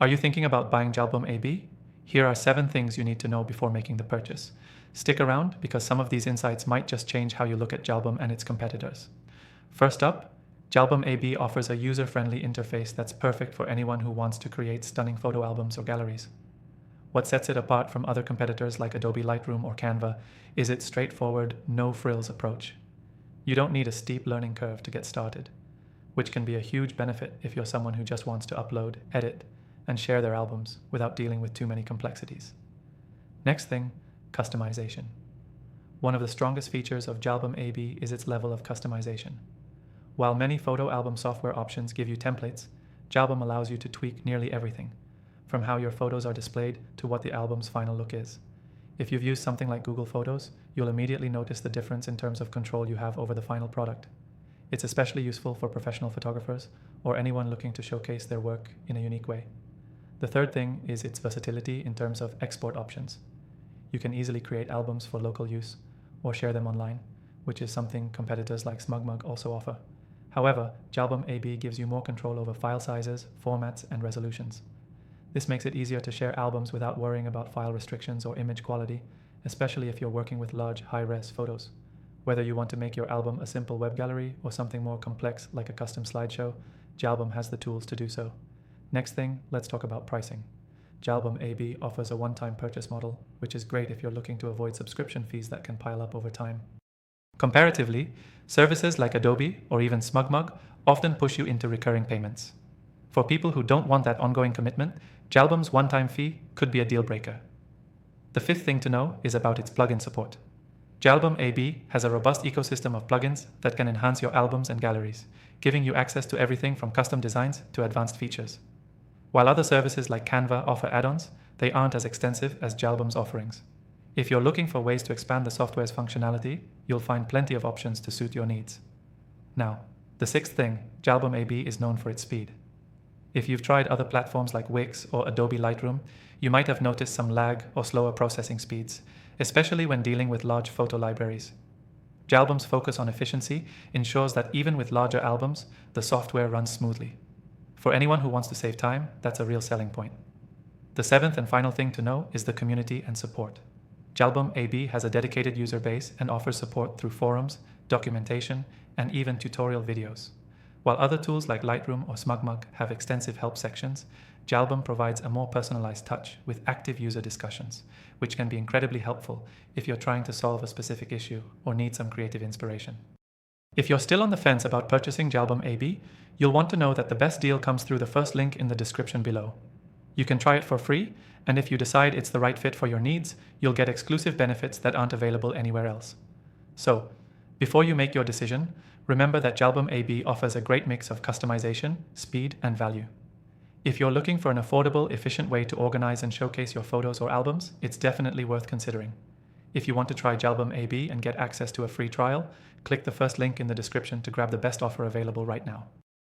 Are you thinking about buying jAlbum AB? Here are 7 things you need to know before making the purchase. Stick around because some of these insights might just change how you look at jAlbum and its competitors. First up, jAlbum AB offers a user-friendly interface that's perfect for anyone who wants to create stunning photo albums or galleries. What sets it apart from other competitors like Adobe Lightroom or Canva is its straightforward, no-frills approach. You don't need a steep learning curve to get started, which can be a huge benefit if you're someone who just wants to upload, edit, and share their albums without dealing with too many complexities. Next thing, customization. One of the strongest features of jAlbum AB is its level of customization. While many photo album software options give you templates, jAlbum allows you to tweak nearly everything, from how your photos are displayed to what the album's final look is. If you've used something like Google Photos, you'll immediately notice the difference in terms of control you have over the final product. It's especially useful for professional photographers or anyone looking to showcase their work in a unique way. The third thing is its versatility in terms of export options. You can easily create albums for local use or share them online, which is something competitors like SmugMug also offer. However, jAlbum AB gives you more control over file sizes, formats, and resolutions. This makes it easier to share albums without worrying about file restrictions or image quality, especially if you're working with large, high-res photos. Whether you want to make your album a simple web gallery or something more complex like a custom slideshow, jAlbum has the tools to do so. Next thing, let's talk about pricing. jAlbum AB offers a one-time purchase model, which is great if you're looking to avoid subscription fees that can pile up over time. Comparatively, services like Adobe or even SmugMug often push you into recurring payments. For people who don't want that ongoing commitment, jAlbum's one-time fee could be a deal breaker. The fifth thing to know is about its plugin support. jAlbum AB has a robust ecosystem of plugins that can enhance your albums and galleries, giving you access to everything from custom designs to advanced features. While other services like Canva offer add-ons, they aren't as extensive as jAlbum's offerings. If you're looking for ways to expand the software's functionality, you'll find plenty of options to suit your needs. Now, the sixth thing, jAlbum AB is known for its speed. If you've tried other platforms like Wix or Adobe Lightroom, you might have noticed some lag or slower processing speeds, especially when dealing with large photo libraries. jAlbum's focus on efficiency ensures that even with larger albums, the software runs smoothly. For anyone who wants to save time, that's a real selling point. The seventh and final thing to know is the community and support. jAlbum AB has a dedicated user base and offers support through forums, documentation, and even tutorial videos. While other tools like Lightroom or SmugMug have extensive help sections, jAlbum provides a more personalized touch with active user discussions, which can be incredibly helpful if you're trying to solve a specific issue or need some creative inspiration. If you're still on the fence about purchasing jAlbum AB, you'll want to know that the best deal comes through the first link in the description below. You can try it for free, and if you decide it's the right fit for your needs, you'll get exclusive benefits that aren't available anywhere else. So, before you make your decision, remember that jAlbum AB offers a great mix of customization, speed, and value. If you're looking for an affordable, efficient way to organize and showcase your photos or albums, it's definitely worth considering. If you want to try jAlbum AB and get access to a free trial, click the first link in the description to grab the best offer available right now.